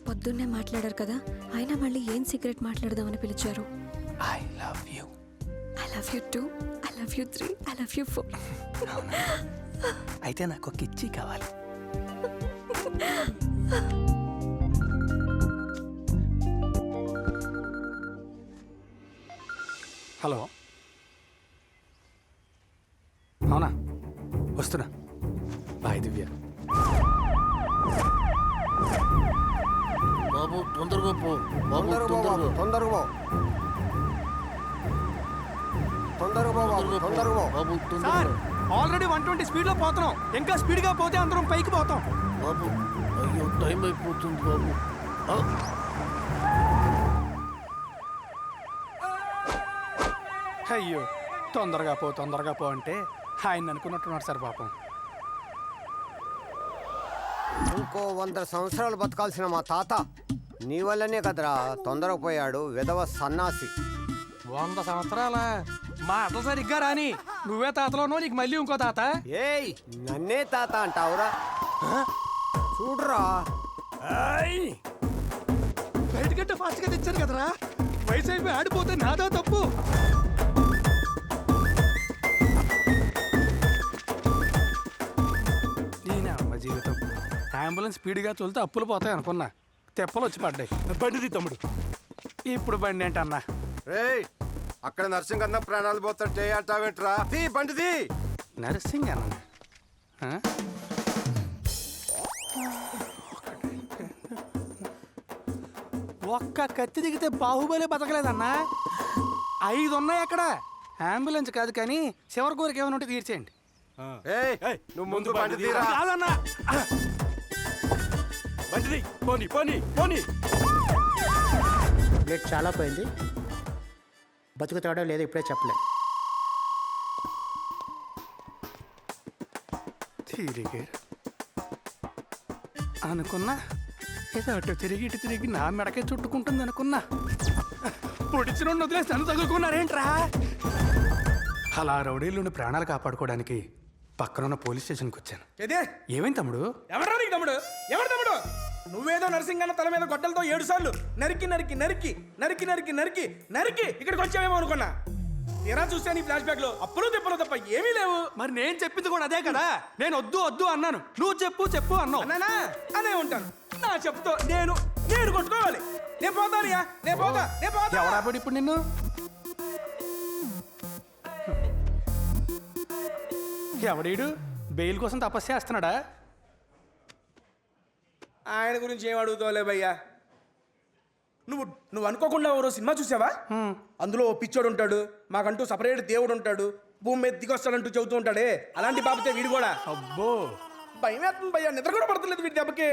పొద్దున్నే మాట్లాడారు కదా, అయినా మళ్ళీ ఏం సీక్రెట్ మాట్లాడదామని పిలిచారు? I love you. I love you 2, I love you 3, I love you 4. అయితే నాకు ఒక కిచ్చి కావాలి. హలో, అవునా? వస్తున్నా. బాయ్ దివ్య. బాబు తొందరగా పో. సార్, ఆల్రెడీ 120 స్పీడ్ లో పోతున్నాం. ఇంకా స్పీడ్ గా పోతే అందరం పైకి పోతాం. బాబు అయ్యో టైం అయిపోతుంది బాబు. అయ్యో, తొందరగా పో అంటే ఆయన అనుకున్నట్టున్నాడు సార్ పాపం. ఇంకో 100 సంవత్సరాలు బతకాల్సిన మా తాత నీ వల్లనే కదరా తొందరగా పోయాడు. విధవ సన్నాసి. 100 సంవత్సరాల మాటలు సరిగ్గా రాని. నువ్వే తాతలోనో నీకు మళ్ళీ ఇంకో తాత? ఏయ్, నన్నే తాత అంటావురా? చూడరా, బయటకంటే ఫాస్ట్ గా తెచ్చారు కదరా. వయసు అయిపోయి ఆడిపోతే నాదా తప్పు. ఈయన అమ్మ జీవితం. అంబులెన్స్ స్పీడ్గా తోలితే అప్పులు పోతాయి అనుకున్నా. తెప్పలు వచ్చి పడ్డాయి. బండిది తమ్ముడు. ఇప్పుడు బండి ఏంటన్నా? రేయ్, అక్కడ నర్సింగ్ అన్న ప్రాణాలు పోతుంటే అంటావేంట్రా? తీ బండిది. నర్సింగ్ అన్న ఒక్క కత్తి దిగితే బాహుబలి బతకలేదన్నా. 5 ఉన్నాయి అక్కడ. అంబులెన్స్ కాదు కానీ చివరి కోరిక ఏమైనా ఉంటే తీర్చేయండి. ఏయ్, నువ్వు ముందు బండి తీరా. కాదన్నా, బండిది. పోనీ పోనీ పోనీ. బ్లడ్ చాలా పోయింది. బతుకుతాడో లేదో ఇప్పుడే చెప్పలేదు. తిరిగారు అనుకున్నా. ఏదో అటు తిరిగి ఇటు తిరిగి నా మెడకే చుట్టుకుంటుంది అనుకున్నా. పొడిచిన వదిలేసి నన్ను తగులుకున్నారేంట్రా? అలా రౌడీలను ప్రాణాలు కాపాడుకోవడానికి పక్కనున్న పోలీస్ స్టేషన్కి వచ్చాను. ఏదే ఏమైంది తమ్ముడు? ఎవరా నీకు తమ్ముడు? ఎవరు తమ్ముడు? నువ్వేదో నరసింగన్న తల మీద గొడ్డలతో 7 సార్లు నరికి నరికి నరికి నరికి నరికి నరికి నరికి ఇక్కడికి వచ్చావేమో అనుకున్నా. తీరా చూస్తే నీ ఫ్లాష్ బ్యాక్ లో అప్పులు తిప్పలు తప్ప ఏమీ లేవు. మరి నేను చెప్పింది కూడా అదే కదా. నేను వద్దు వద్దు అన్నాను, నువ్వు చెప్పు చెప్పు అన్నావు. అన్నానా? అనే ఉంటాను. నా చెప్తో నేను కొట్టుకోవాలి. నేను పోతానియా, నేను పోతా. ఎవడాపడి ఇప్పుడు నిన్ను? ఎవడీడు బెయిల్ కోసం తపస్సు చేస్తున్నాడా? ఆయన గురించి ఏం అడుగుతావులే భయ్యా. నువ్వు అనుకోకుండా ఓ సినిమా చూసావా? అందులో ఓ పిచ్చోడు ఉంటాడు, మాకంటూ సపరేట్ దేవుడు ఉంటాడు, భూమి మీద దిగొస్తాడంటూ చెబుతూ ఉంటాడే. అలాంటి బాబుతే వీడు కూడా. అబ్బో, భయం వేస్తుంది భయ్యా. నిద్ర కూడా పడతలేదు వీడి దెబ్బకి.